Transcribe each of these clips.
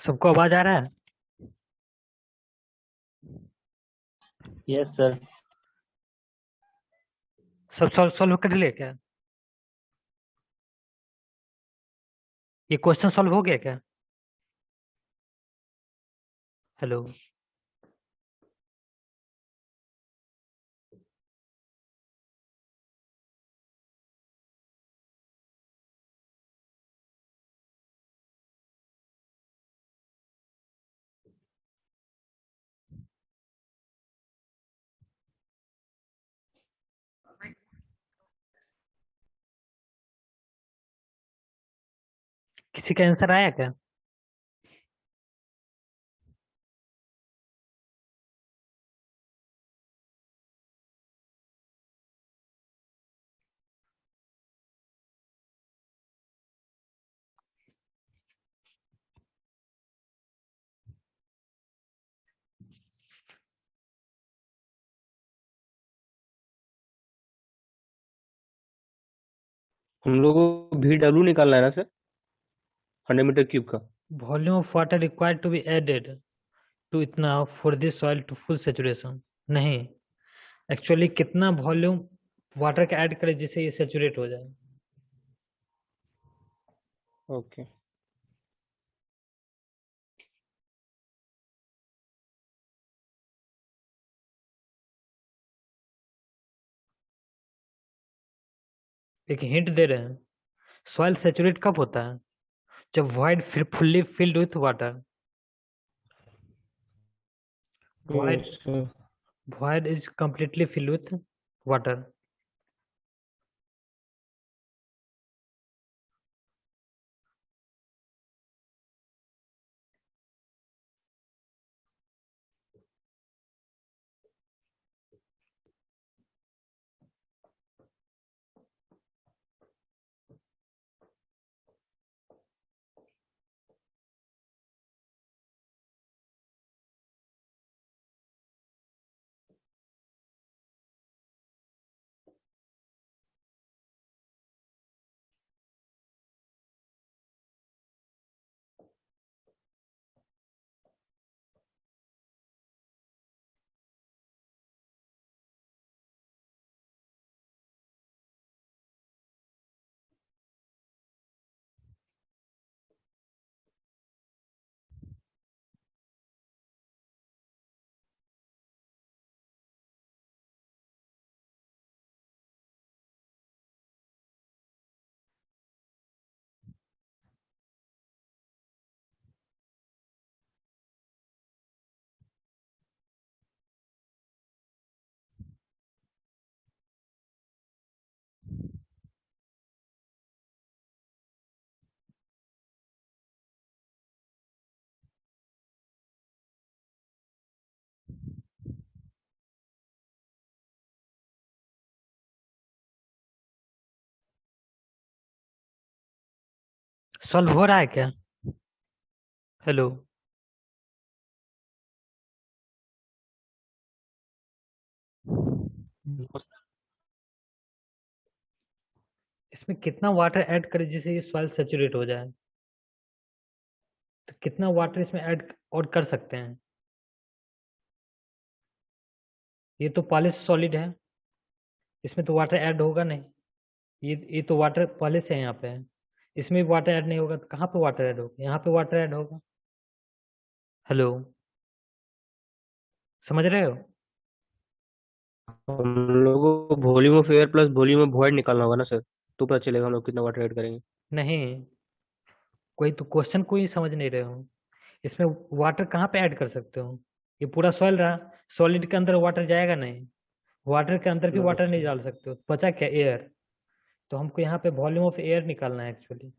सबको आवाज आ रहा है। Yes sir. सब सॉल्व सॉल्व कर लिए क्या? ये क्वेश्चन सॉल्व हो गया क्या? हेलो। किसी का आंसर आया क्या? हम लोग को भी डब्ल्यू निकालना है ना सर, 100 मीटर क्यूब का। Volume of water required to be added to इतना for this soil to full saturation. नहीं, एक्चुअली कितना वॉल्यूम वाटर का ऐड करें जिससे ये सेचुरेट हो जाए। ओके। एक हिंट दे रहे हैं। सॉइल सेचुरेट कब होता है? जब void fully filled with water. Void sir void is completely filled with water. Solve हो रहा है क्या? हेलो। इसमें कितना वाटर ऐड करें जिससे ये सॉइल सेचुरेट हो जाए? तो कितना वाटर इसमें ऐड और कर सकते हैं? ये तो पॉलिश सॉलिड है, इसमें तो वाटर ऐड होगा नहीं। ये तो वाटर पॉलिश है यहाँ पे। इसमें भी वाटर ऐड नहीं होगा तो कहाँ पे वाटर ऐड होगा? यहाँ पे वाटर ऐड होगा। हेलो, समझ रहे हो? हम लोगों को volume of air plus volume of void निकालना होगा ना सर, तो पता चलेगा हम लोग कितना वाटर ऐड करेंगे। नहीं, कोई तो क्वेश्चन को ही समझ नहीं रहे हो। इसमें वाटर कहाँ पे ऐड कर सकते हो? ये पूरा सॉइल रहा, सॉलिड के अंदर वाटर जाएगा नहीं। वाटर के अंदर भी वाटर नहीं ओके। डाल सकते हो, बचा क्या? एयर। तो हमको यहाँ पे वॉल्यूम ऑफ एयर निकालना है एक्चुअली।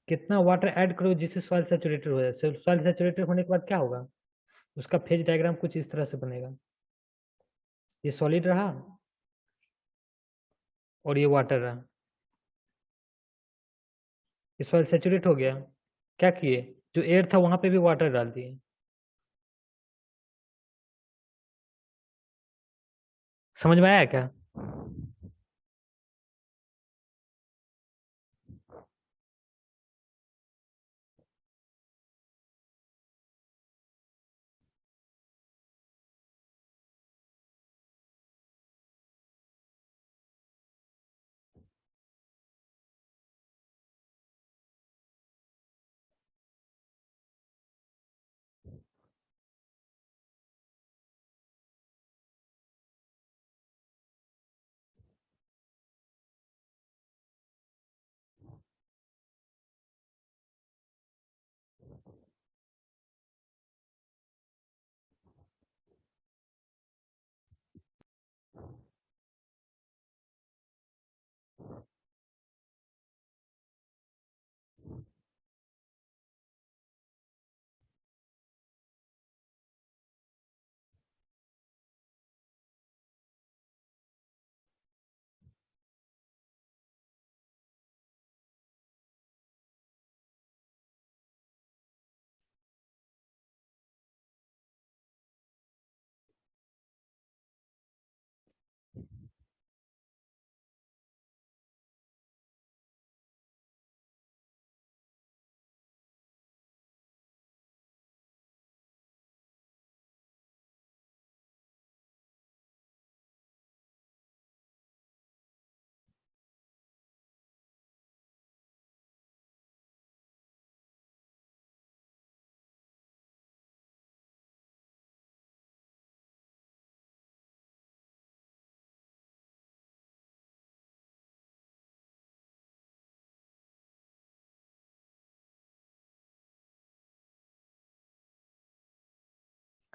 कितना वाटर ऐड करो जिससे सॉइल सेचुरेटेड हो जाए। सॉइल सेचुरेटेड होने के बाद क्या होगा? उसका फेज डायग्राम कुछ इस तरह से बनेगा। ये सॉलिड रहा और ये वाटर रहा। ये सॉइल सेचुरेट हो गया। क्या किए? जो एयर था वहां पे भी वाटर डाल दिए। समझ में आया क्या?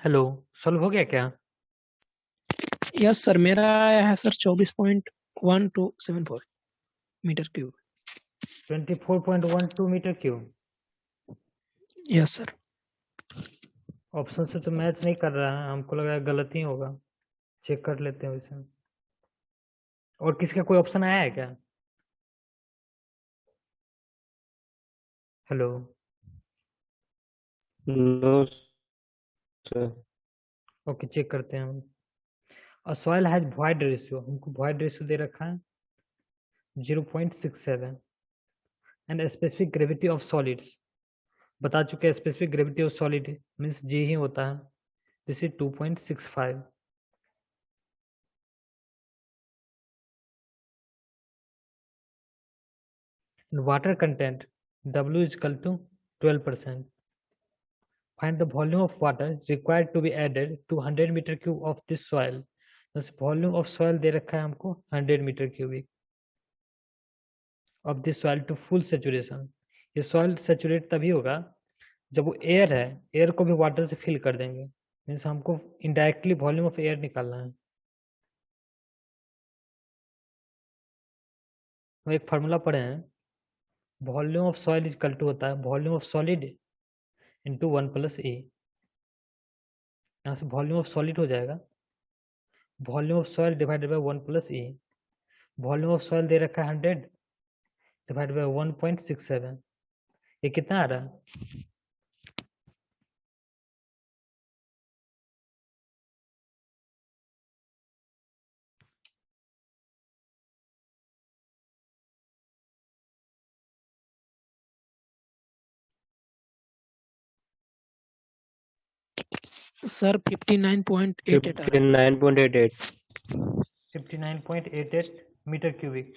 हेलो, सॉल्व हो गया क्या? यस सर, मेरा आया है sir 24.1274 metre cube. 24.12 metre cube. Yes sir. Option से तो मैच नहीं कर रहा है, हमको लग रहा है गलत ही होगा। चेक कर लेते हैं वैसे। और किसका कोई ऑप्शन आया है क्या? Hello. No sir. Okay, check करते हैं हम। और सॉइल हैज वॉइड रेशियो, हमको वॉइड रेशियो दे रखा है 0.67 and specific gravity of solids बता चुके हैं। Specific gravity of solid means G ही होता है। This is 2.65। Water content W is equal to 12%. Find the volume of water required to be added to 100 meter cube of this soil. बस volume of soil दे रखा है हमको 100 metre cubic of this soil to full saturation. ये soil saturate तभी होगा जब वो एयर है, एयर को भी वाटर से फिल कर देंगे। मीन्स हमको इनडायरेक्टली वॉल्यूम ऑफ एयर निकालना है। हम एक फार्मूला पढ़े हैं, volume of soil is equal to होता है volume of solid into 1+E। यहाँ से वॉल्यूम ऑफ सॉलिड हो जाएगा volume of soil divided by 1+E। Volume of soil दे रखा है 100 डिवाइडेड बाय 1.67। ये कितना आ रहा है? सर 59.88 आ रहा है। 59.88। 59.88 मीटर क्यूबिक।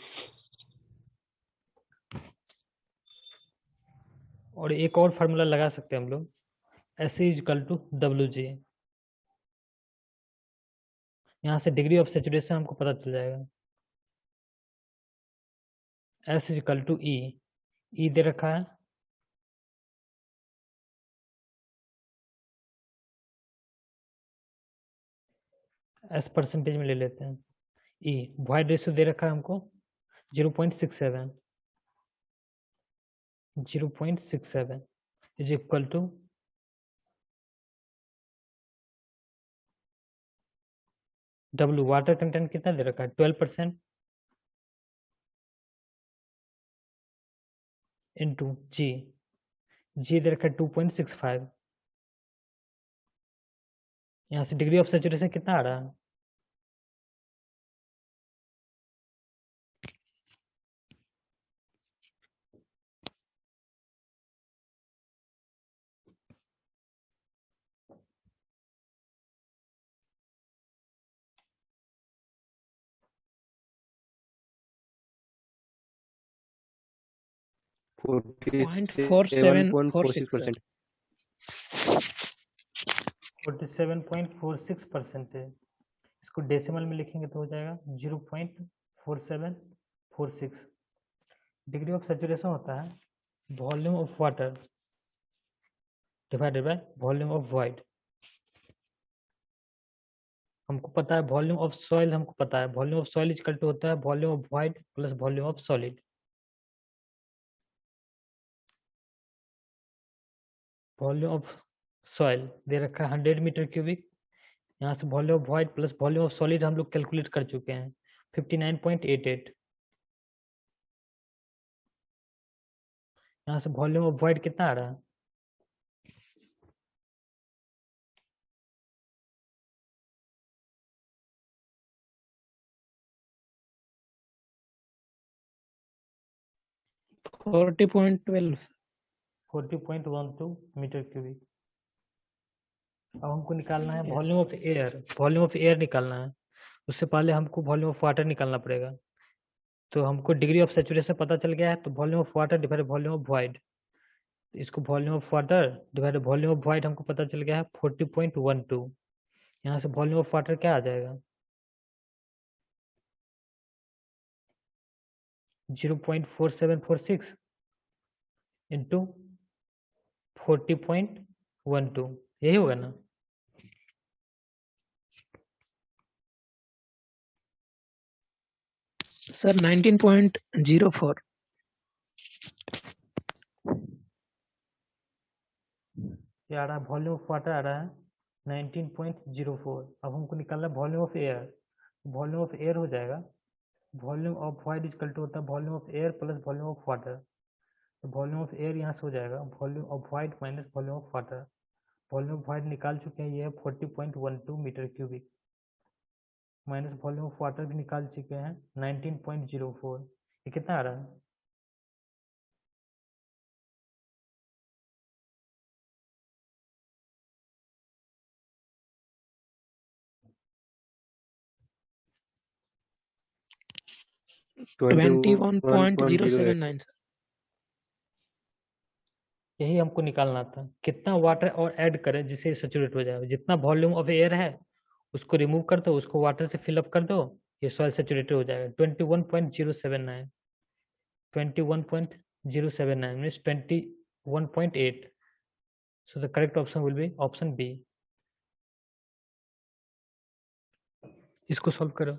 और एक और फार्मूला लगा सकते हैं हम लोग, S is equal to WG। यहाँ से डिग्री ऑफ सेचुरेशन हमको पता चल जाएगा। S is equal to E दे रखा है S परसेंटेज में ले लेते हैं। E वॉइड रेशियो दे रखा है हमको 0.67 is equal to W। Water content कितना दे रखा है 12% इंटू G दे रखा है 2.65। यहाँ से डिग्री ऑफ सेचुरेशन कितना आ रहा है? .4746 47.46% है। इसको डेसिमल में लिखेंगे तो हो जाएगा 0.4746। डिग्री ऑफ सेचुरेशन होता है volume of water divided by volume of void. हमको पता है वॉल्यूम ऑफ सॉइल, हमको पता है volume of soil equal to होता है volume of void plus volume of solid. Volume of soil दे रखा है 100 मीटर क्यूबिक। यहाँ से volume of void plus volume of solid हम लोग कैलकुलेट कर चुके हैं 59.88। यहाँ से वॉल्यूम ऑफ वॉइड कितना आ रहा है? Forty 40.12 metre cubic. अब हमको निकालना है volume of air. Volume of air निकालना है, उससे पहले हमको वॉल्यूम ऑफ वाटर निकालना पड़ेगा। तो हमको डिग्री ऑफ सेचुरेशन पता चल गया है, तो volume of water divide volume of void. इसको volume of water divide volume of void हमको पता चल गया है 40.12। यहाँ से वॉल्यूम ऑफ वाटर क्या आ जाएगा 0.4746 इंटू 40.12, यही होगा ना? सर 19.04 ये आ रहा है वॉल्यूम ऑफ वाटर आ रहा है 19.04। अब हमको निकालना है volume of air. Volume of air हो जाएगा volume of void equal to होता है volume of air plus volume of water. तो वॉल्यूम ऑफ एयर यहाँ से हो जाएगा volume of void minus volume of water. Volume of void निकाल चुके हैं, ये है 40.12 metre cubic minus volume of water भी निकाल चुके हैं 19.04। ये कितना आ रहा है? Twenty 21.079 sir. यही हमको निकालना था, कितना वाटर और ऐड करें जिससे सैचुरेट हो जाए। जितना वॉल्यूम ऑफ एयर है उसको रिमूव कर दो, उसको वाटर से फिलअप कर दो, ये सॉइल सैचुरेटेड हो जाएगा। 21.079 21.079 means 21.8। So the correct option will be option B. इसको सॉल्व करो।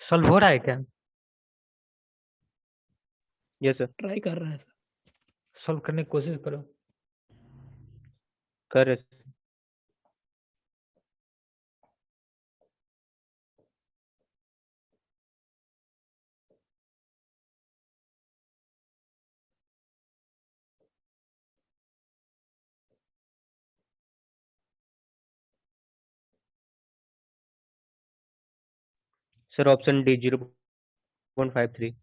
सॉल्व हो रहा है क्या? यस सर, ट्राई कर रहे हैं सर। सॉल्व करने की कोशिश करो। कर रहे sir. Sir option D 0.53।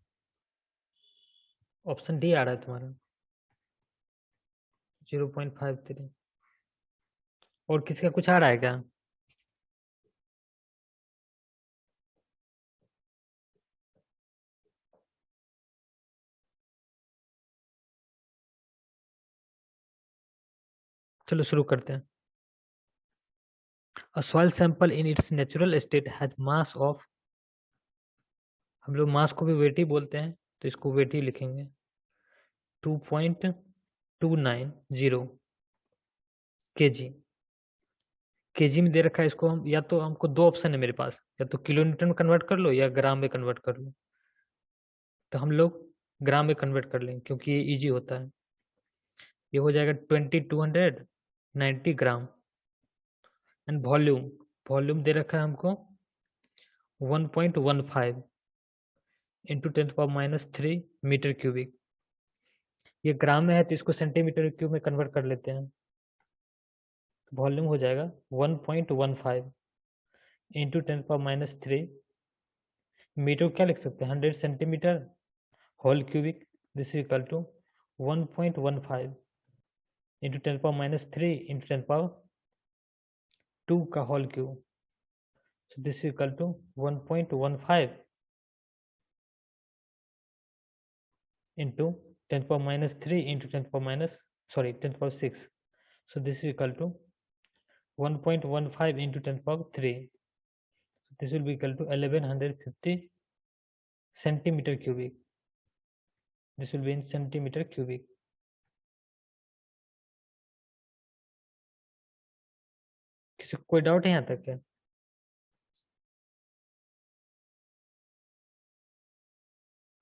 Option D आ रहा है तुम्हारा 0.53। और किसी का कुछ आ रहा है क्या? चलो शुरू करते हैं। A soil sample in its natural state has mass of, हम लोग मास को भी वेट ही बोलते हैं तो इसको वेट ही लिखेंगे 2.290 kg। केजी में दे रखा है इसको, हम या तो हमको दो ऑप्शन है मेरे पास, या तो किलोमीटर में कन्वर्ट कर लो या ग्राम में कन्वर्ट कर लो। तो हम लोग ग्राम में कन्वर्ट कर लेंगे क्योंकि ये इजी होता है। ये हो जाएगा 2290 ग्राम। एंड वॉल्यूम, वॉल्यूम दे रखा है हमको 1.15 इंटू 10⁻³ मीटर क्यूबिक। ये ग्राम में है तो इसको सेंटीमीटर क्यूब में कन्वर्ट कर लेते हैं। वॉल्यूम हो जाएगा 1.15 इंटू 10⁻³ मीटर क्या लिख सकते हैं 100 centimetre whole cubic. This is equal to 1.15 into 10⁻³ into 10⁻² का whole cube. So this is equal to 1.15 into 10⁻³ into 10⁻6 So this is equal to 1.15 into 10 power 3. This will be equal to 1150 centimeter cubic. This will be in centimeter cubic. किसी को कोई doubt है यहाँ तक क्या?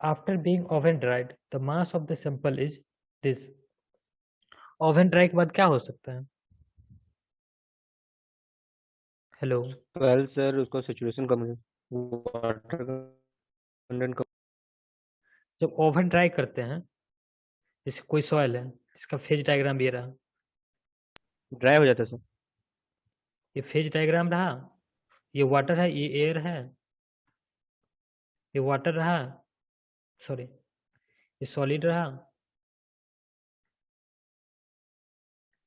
After being oven dried, the mass of the sample is this. Oven dry के बाद क्या हो सकता है? हेलो, वेल सर उसका सैचुरेशन कम है, वाटर कंटेंट कम। जब ओवन ड्राई करते हैं, जैसे कोई सॉइल है इसका फेज डायग्राम ये रहा, ड्राई हो जाता है सर। ये फेज डायग्राम रहा, ये वाटर है, ये एयर है, ये वाटर रहा, सॉरी ये सॉलिड रहा,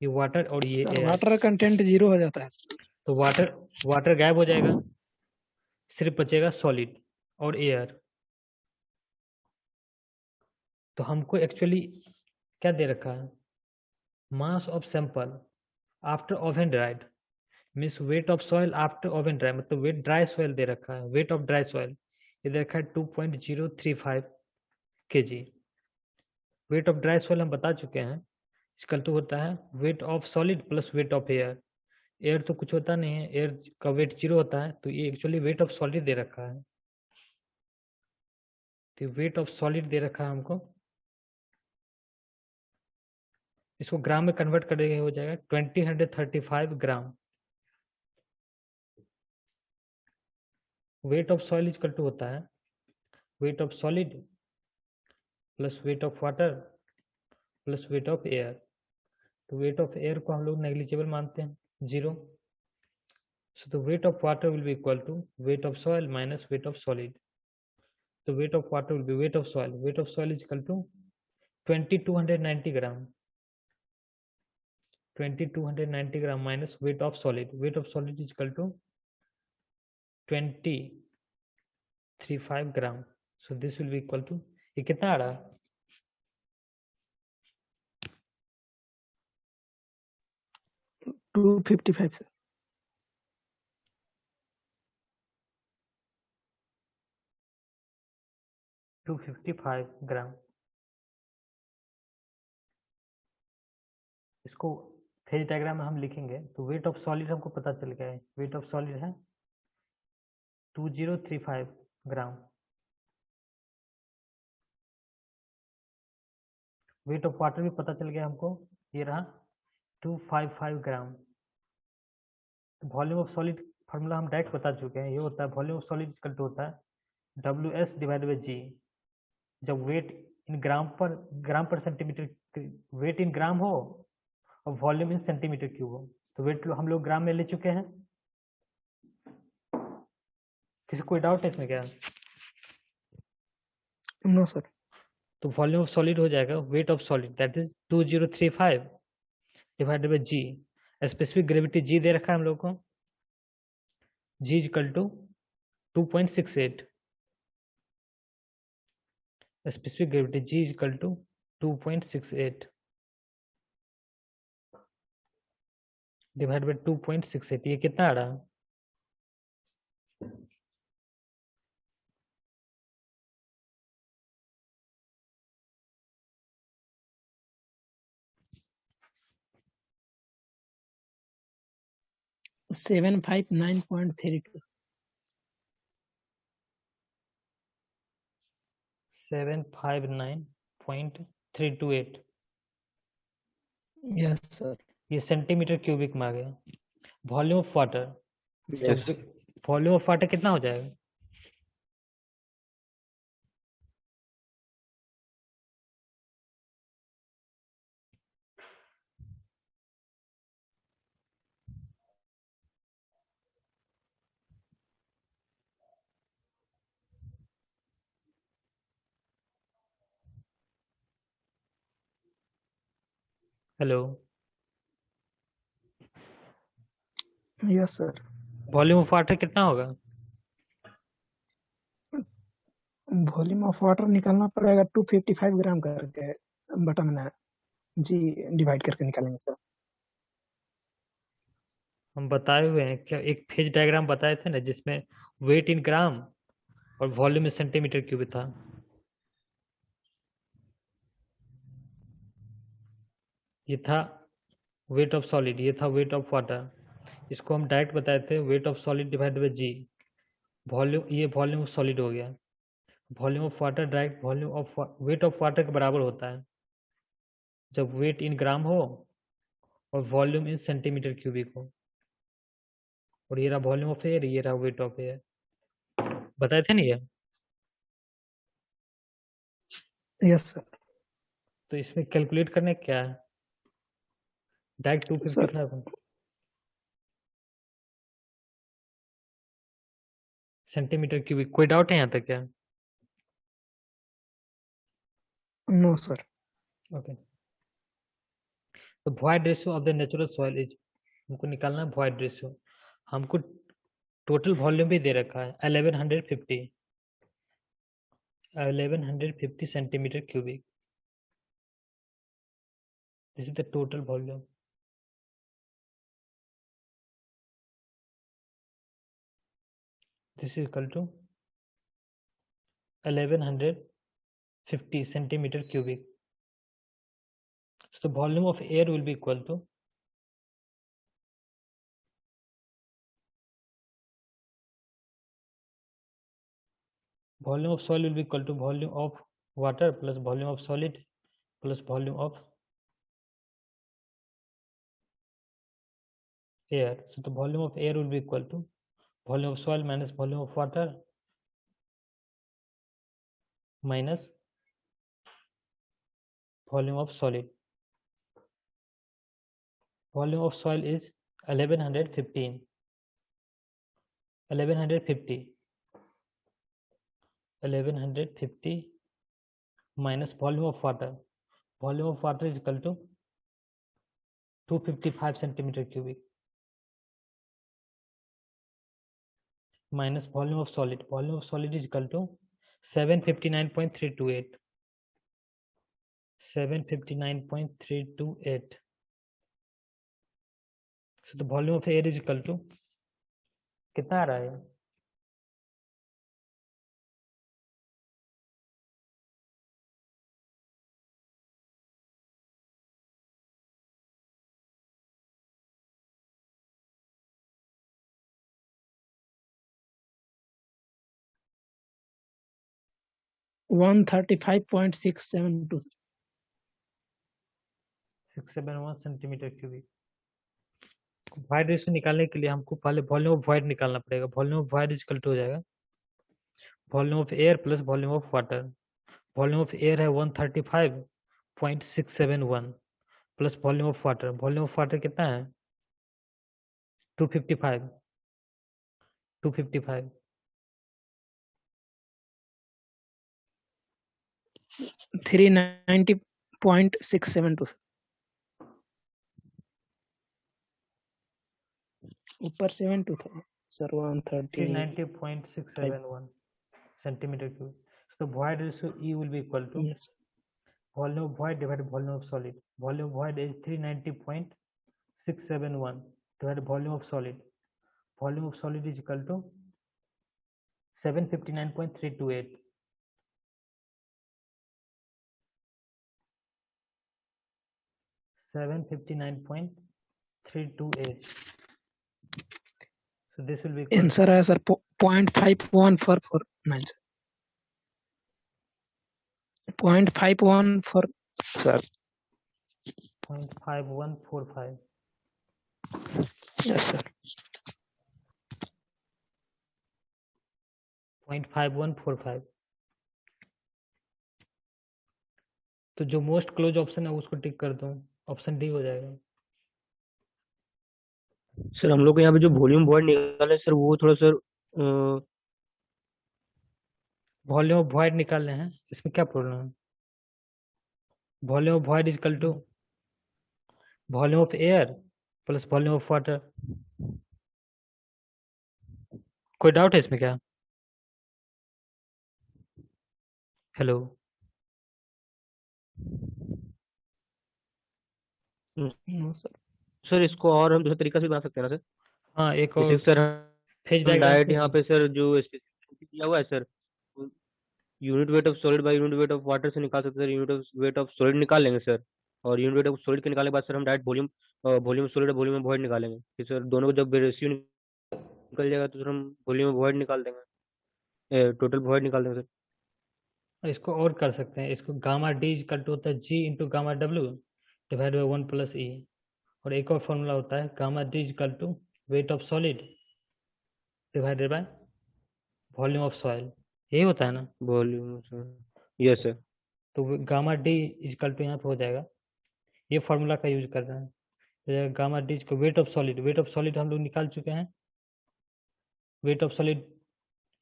ये वाटर और ये सर एयर। वाटर कंटेंट 0 हो जाता है सर। तो वाटर गायब हो जाएगा, सिर्फ बचेगा सॉलिड और एयर। तो हमको एक्चुअली क्या दे रखा है? Mass of sample after oven dried means wait of soil after oven dry, मतलब वेट ड्राई सॉइल दे रखा है, वेट ऑफ ड्राई सॉइल ये दे रखा है 2.035 kg। Weight of dry soil हम बता चुके हैं, इक्वल टू होता है weight of solid plus weight of air. Air तो कुछ होता नहीं है, एयर का वेट 0 होता है, तो ये एक्चुअली वेट ऑफ सॉलिड दे रखा है। तो वेट ऑफ सॉलिड दे रखा है हमको, इसको ग्राम में कन्वर्ट करेंगे हो जाएगा 2035 gram. Weight of soil equal to होता है weight of solid plus weight of water plus weight of air. तो वेट ऑफ एयर को हम लोग नेग्लिजिबल मानते हैं, 0। So the weight of water will be equal to weight of soil minus weight of solid. The weight of water will be weight of soil. Weight of soil is equal to 2290 gram. 2290 gram minus weight of solid. Weight of solid is equal to 235 gram. So this will be equal to, ये कितना आ रहा है? 255 sir. 255 ग्राम। इसको phase diagram में हम लिखेंगे तो वेट ऑफ सॉलिड हमको पता चल गया है, वेट ऑफ सॉलिड है 2035 ग्राम। वेट ऑफ वाटर भी पता चल गया हमको, ये रहा 255 gram. Volume of solid formula हम डायरेक्ट बता चुके हैं, ये होता है volume of solid equal to होता है WS डिवाइडेड बाई G। जब weight in gram per centimetre, wait in ग्राम हो और वॉल्यूम इन सेंटीमीटर क्यूब हो, तो वेट हम लोग ग्राम में ले चुके हैं। किसी कोई डाउट है इसमें क्या? No sir. तो वॉल्यूम ऑफ सॉलिड हो जाएगा weight of solid that is 2035 divided by G। Specific gravity G दे रखा है हम लोग को, G equal to 2.68। Specific gravity G equal to 2.68 divide by 2.68, ये कितना आ रहा है? सेवन 759.32। 759.328। Yes sir. ये सेंटीमीटर क्यूबिक में आ गया। Volume of water, yes volume of water कितना हो जाएगा? Hello, yes sir. Volume of water कितना होगा? वॉल्यूम ऑफ वाटर निकालना पड़ेगा 255 ग्राम करके, बटा मैंने जी डिवाइड करके निकालेंगे सर। हम बताए हुए हैं क्या, एक फेज डायग्राम बताए थे ना जिसमें वेट इन ग्राम और वॉल्यूम in सेंटीमीटर क्यूब था। ये था वेट ऑफ सॉलिड, ये था वेट ऑफ वाटर। इसको हम डायरेक्ट बताए थे weight of solid divide by G. Volume, ये वॉल्यूम ऑफ सॉलिड हो गया। Volume of water direct volume of weight of water के बराबर होता है जब वेट इन ग्राम हो और वॉल्यूम इन सेंटीमीटर क्यूबिक हो। और ये रहा वॉल्यूम ऑफ एयर, ये रहा वेट ऑफ एयर। बताए थे ना ये। Yes sir. तो इसमें कैलकुलेट करने क्या है, डायरेक्ट सर 255 सेंटीमीटर क्यूबिक। कोई डाउट है यहाँ तक क्या? No sir. ओके। तो void ratio of the natural soil is, हमको निकालना है वॉइड रेशियो। हमको टोटल वॉल्यूम भी दे रखा है 1150 centimetre cubic. This is the total volume. This is equal to 1150 centimeter cubic. So volume of air will be equal to volume of soil will be equal to volume of water plus volume of solid plus volume of air. So the volume of air will be equal to volume of soil minus volume of water minus volume of solid. Volume of soil is 1115. 1150 minus volume of water. Volume of water is equal to 255 centimeter cubic minus volume of solid. Volume of solid is equal to 759.328. 759.328. So the volume of air is equal to कितना आ रहा है? One 135.672। 671 centimetre cubic. Void ratio निकालने के लिए हमको पहले volume of void निकालना पड़ेगा। Volume of void is equal to हो जाएगा volume of air plus volume of water. Volume of air है 135.671 plus volume of water. Volume of water कितना है? 255। 255 390.672। ऊपर 72 था sir. 130। 390.671 centimeter cube. So the void ratio E will be equal to yes volume of void divided by volume of solid. Volume of void is 390.671 divided by volume of solid. Volume of solid is equal to 759.328. 759.328. So this will be equal answer है sir 0.51449 sir. 0.514 sir. 0.5145. Yes sir. 0.5145. तो जो most close option है उसको टिक कर दो, option D हो जाएगा। Sir हम लोग को यहाँ पे जो वॉल्यूम वॉइड निकाला है सर वो थोड़ा सर वॉल्यूम ऑफ वॉइड निकालने हैं, इसमें क्या प्रॉब्लम है? Volume of void is equal to volume of air plus volume of water. कोई डाउट है इसमें क्या? हेलो। No sir. सर इसको और हम दूसरे तरीका से बना सकते हैं ना सर? हाँ एक जैसे और सर फेज हम डायग्राम डायरेक्ट यहाँ पे सर जो स्पेसिफिसिटी दिया हुआ है sir, unit weight of solid by unit weight of water से निकाल सकते हैं sir, unit of weight of solid निकाल लेंगे सर। और यूनिट वेट ऑफ सॉलिड के निकालने के बाद सर हम डायरेक्ट वॉल्यूम वॉल्यूम सॉलिड और वॉल्यूम वॉइड निकालेंगे। फिर सर दोनों को जब रेशियो निकल जाएगा तो सर हम वॉल्यूम वॉइड निकाल देंगे, टोटल वॉइड निकाल देंगे सर। इसको और कर सकते हैं, इसको गामा डी इक्वल टू होता है G into gamma W divide by 1 plus e. और एक और फॉर्मूला होता है gamma D equal to weight of solid divided by volume of soil, यही होता है ना। Volume sir, yes sir. तो गामा डी इक्वल टू यहाँ पे हो जाएगा, ये फार्मूला का यूज कर रहे हैं, हो जाएगा गामा डी को wait of solid, wait of solid हम लोग निकाल चुके हैं, वेट ऑफ सॉलिड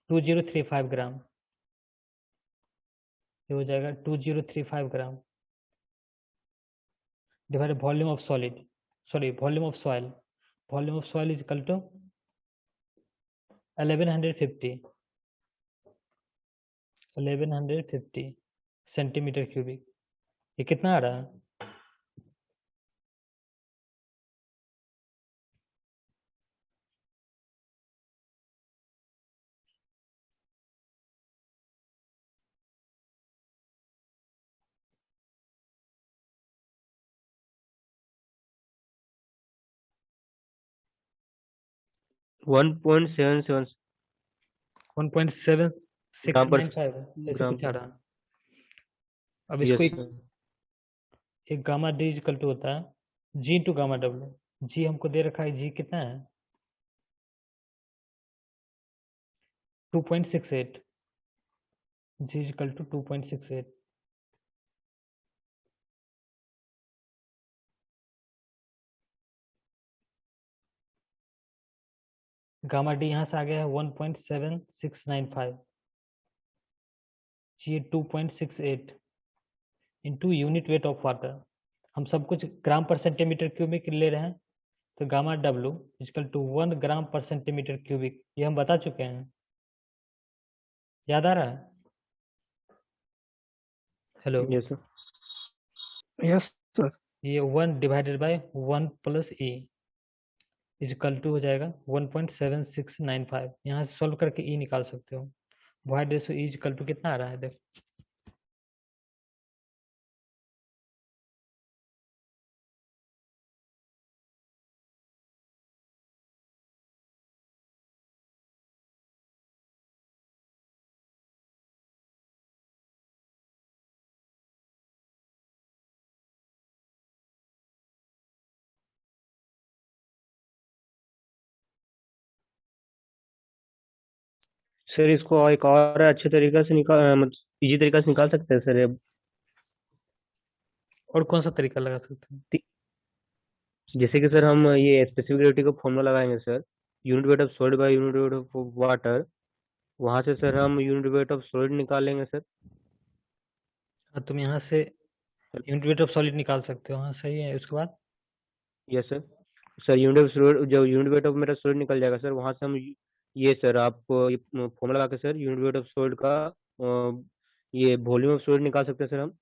2035 ग्राम, ये हो जाएगा 2035 gram divided volume of solid, sorry volume of soil, volume of soil is equal to 1150 centimetre cubic. ये कितना आ रहा है? One point seven seven 1.7695 gram per ऐसे ग्राम कुछ आ पर। रहा है। अब इसको यस एक sir. Gamma D equal to होता है G to gamma W, G हमको दे रखा है, जी कितना है 2.68, G equal to 2.68। Gamma D यहाँ से आ गया है 1.7695, G 2.68 into unit weight of water, हम सब कुछ ग्राम पर सेंटीमीटर क्यूबिक ले रहे हैं, तो gamma W equal to 1 gram per centimetre cubic, ये हम बता चुके हैं, याद आ रहा है? Hello, yes sir. Yes sir. ये 1 divided by 1 plus E equal to हो जाएगा 1.7695, यहाँ से सॉल्व करके ई निकाल सकते हो, void ratio E equal to कितना आ रहा है देखो, सर इसको एक और अच्छे तरीके से निकाल, मतलब इजी तरीका से निकाल सकते हैं सर ये। और कौन सा तरीका लगा सकते हैं? जैसे कि सर हम ये स्पेसिफिक ग्रेविटी का फॉर्मूला लगाएंगे sir, unit weight of solid by unit weight of water, वहां से सर हम यूनिट वेट ऑफ सॉलिड निकाल लेंगे सर। हाँ, तुम यहाँ से यूनिट वेट ऑफ सॉलिड निकाल सकते हो, हाँ सही है, उसके बाद yes sir. Sir unit of solid, जब यूनिट वेट ऑफ मेरा सॉलिड निकल जाएगा सर, वहां से हम ये सर आपको ये फॉर्मूला लगा के sir unit weight of solid का ये वॉल्यूम ऑफ सॉलिड निकाल सकते हैं सर हम,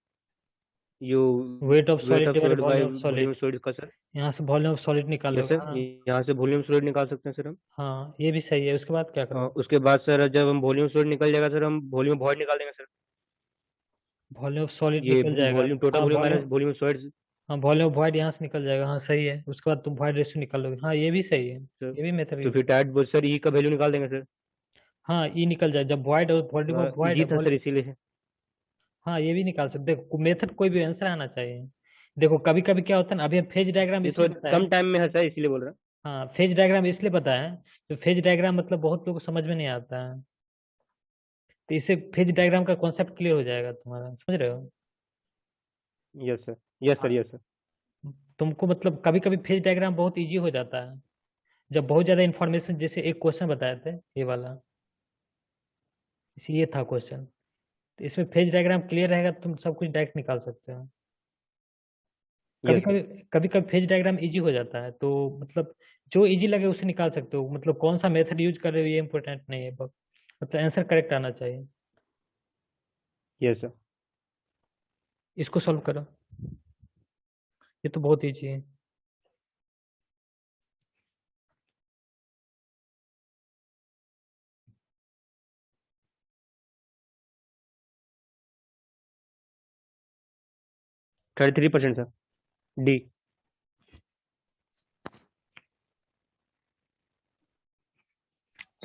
you weight of weight solid of divide solid by volume of volume solid, of solid का सर। यहाँ से वॉल्यूम ऑफ सॉलिड यस निकालोगे, सर, हाँ यहाँ से वॉल्यूम सॉलिड निकाल सकते हैं सर हम। हाँ ये भी सही है, उसके बाद क्या करोगे? उसके बाद सर जब हम वॉल्यूम सॉलिड निकल जाएगा सर, हम वॉल्यूम वॉइड निकाल देंगे सर। वॉल्यूम ऑफ सॉलिड ये निकल जाएगा, वॉल्यूम टोटल हाँ volume volume, minus volume solid हाँ वॉल्यूम ऑफ वॉइड यहाँ से निकल जाएगा, हाँ सही है, उसके बाद तुम वॉइड रेशियो निकालोगे, हाँ ये भी सही है, सर। ये भी मेथड तो यूज, फिर टाइट सर ई का वैल्यू निकाल देंगे सर। हाँ ई निकल जाए जब वॉइड और वॉल्यूम ऑफ इजी था वॉइड, सर इसीलिए। हाँ ये भी निकाल सकते, देखो मेथड कोई भी आंसर आना चाहिए। देखो कभी कभी क्या होता है ना, अभी हम फेज डायग्राम ये इसलिए थोड़ा बताया, कम टाइम में है सर इसीलिए बोल रहा हूँ। हाँ फेज डायग्राम इसलिए बताया है, तो फेज डायग्राम मतलब बहुत लोगों को समझ में नहीं आता है, तो इससे फेज डायग्राम का कॉन्सेप्ट क्लियर हो जाएगा तुम्हारा, समझ रहे हो? यस सर, यस सर, हाँ, यस सर। तुमको मतलब कभी कभी फेज डायग्राम बहुत इजी हो जाता है, जब बहुत ज्यादा इन्फॉर्मेशन, जैसे एक क्वेश्चन बताए थे ये वाला, ये था क्वेश्चन, तो इसमें फेज डायग्राम क्लियर रहेगा तो तुम सब कुछ डायरेक्ट निकाल सकते हो। कभी यस सर। कभी कभी कभी फेज डायग्राम इजी हो जाता है, तो मतलब जो इजी लगे उसे निकाल सकते हो, मतलब कौन सा मेथड यूज कर रहे हो ये इंपॉर्टेंट नहीं है, बस मतलब आंसर करेक्ट आना चाहिए। Yes sir. इसको सॉल्व करो, ये तो बहुत इजी है। 33% sir, D.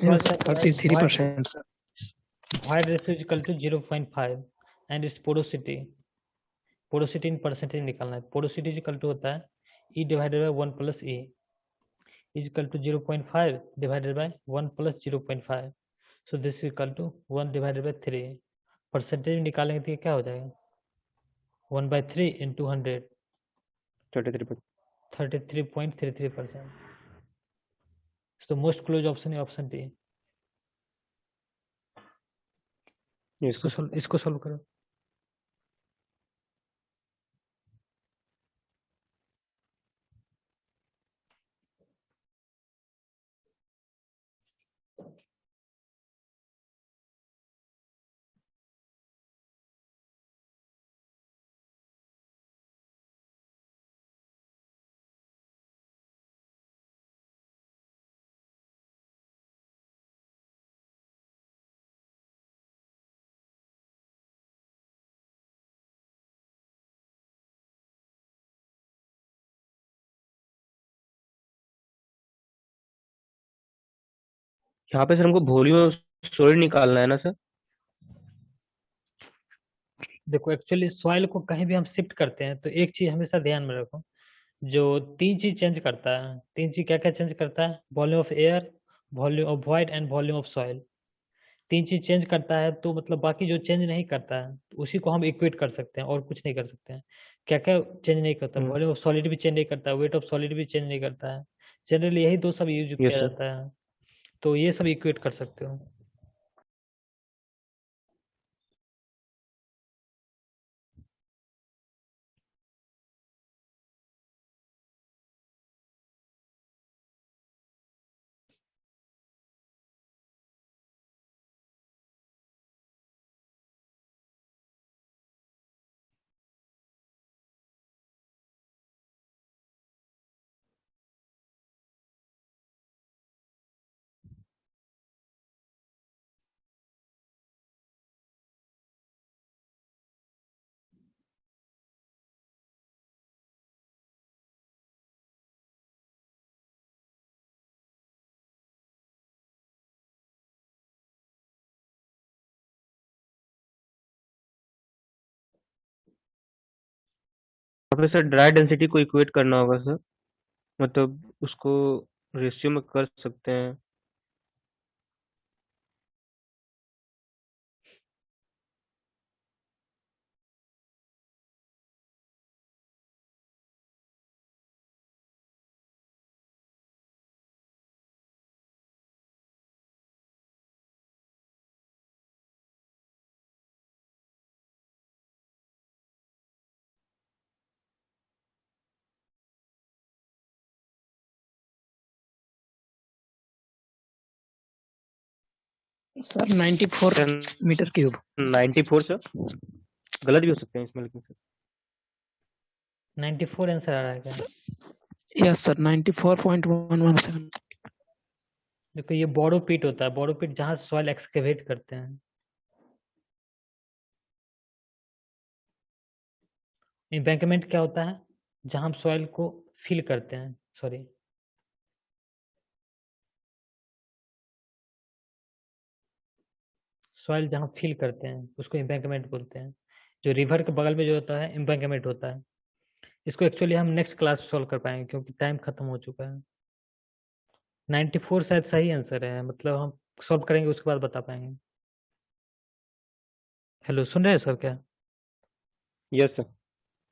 Yes, Salt 33%, sir. void ratio is equal to 0.5 and its porosity in percentage निकालना है। पोरोसिटी इक्वल टू होता है E divided by 1 plus E is equal to 0.5 divided by 1 plus 0.5, so this equal to 1 divided by 3। Percentage निकालेंगे तो ये क्या हो जाएगा 1/3 इंटू 100 33.33%। तो मोस्ट क्लोज ऑप्शन है ऑप्शन डी। इसको सोल्व करो। यहाँ पे सर हमको वॉल्यूम सॉलिड निकालना है ना सर? देखो एक्चुअली सॉइल को कहीं भी हम शिफ्ट करते हैं तो एक चीज हमेशा ध्यान में रखो, जो 3 चीज चेंज करता है। 3 चीज क्या क्या चेंज करता है, volume of air, volume of void and volume of soil. 3 चीज चेंज करता है तो मतलब बाकी जो चेंज नहीं करता है उसी को हम इक्वेट कर सकते हैं और कुछ नहीं कर सकते हैं। क्या क्या चेंज नहीं करता, वॉल्यूम ऑफ सॉलिड भी चेंज नहीं करता, वेट ऑफ सॉलिड भी चेंज नहीं करता है। जनरली यही दो सब यूज यस किया सर। जाता है, तो ये सब इक्वेट कर सकते हो। यहाँ पे सर ड्राई डेंसिटी को इक्वेट करना होगा सर, मतलब उसको रेशियो में कर सकते हैं। Sir, 94 sir meter cube. 94 sir, गलत भी हो सकते हैं इसमें लेकिन सर। 94 आंसर आ रहा है क्या? Yes, sir, 94.117. देखो ये बोरो पिट होता है, बोरो पिट जहाँ सॉइल एक्सकेवेट करते हैं। एम्बैंकमेंट क्या होता है, जहाँ हम सॉइल को फिल करते हैं, सॉरी सॉइल जहाँ फिल करते हैं उसको एम्बैंकमेंट बोलते हैं। जो रिवर के बगल में जो होता है एम्बैंकमेंट होता है। इसको एक्चुअली हम नेक्स्ट क्लास सॉल्व कर पाएंगे क्योंकि टाइम खत्म हो चुका है। 94 शायद सही आंसर है, मतलब हम सॉल्व करेंगे उसके बाद बता पाएंगे। हेलो, सुन रहे हैं सर क्या? Yes sir.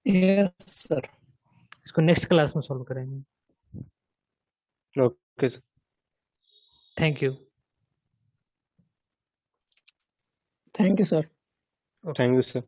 Yes, sir. इसको नेक्स्ट क्लास में सॉल्व करेंगे। Okay sir. Thank you. Thank you, sir. Thank you sir.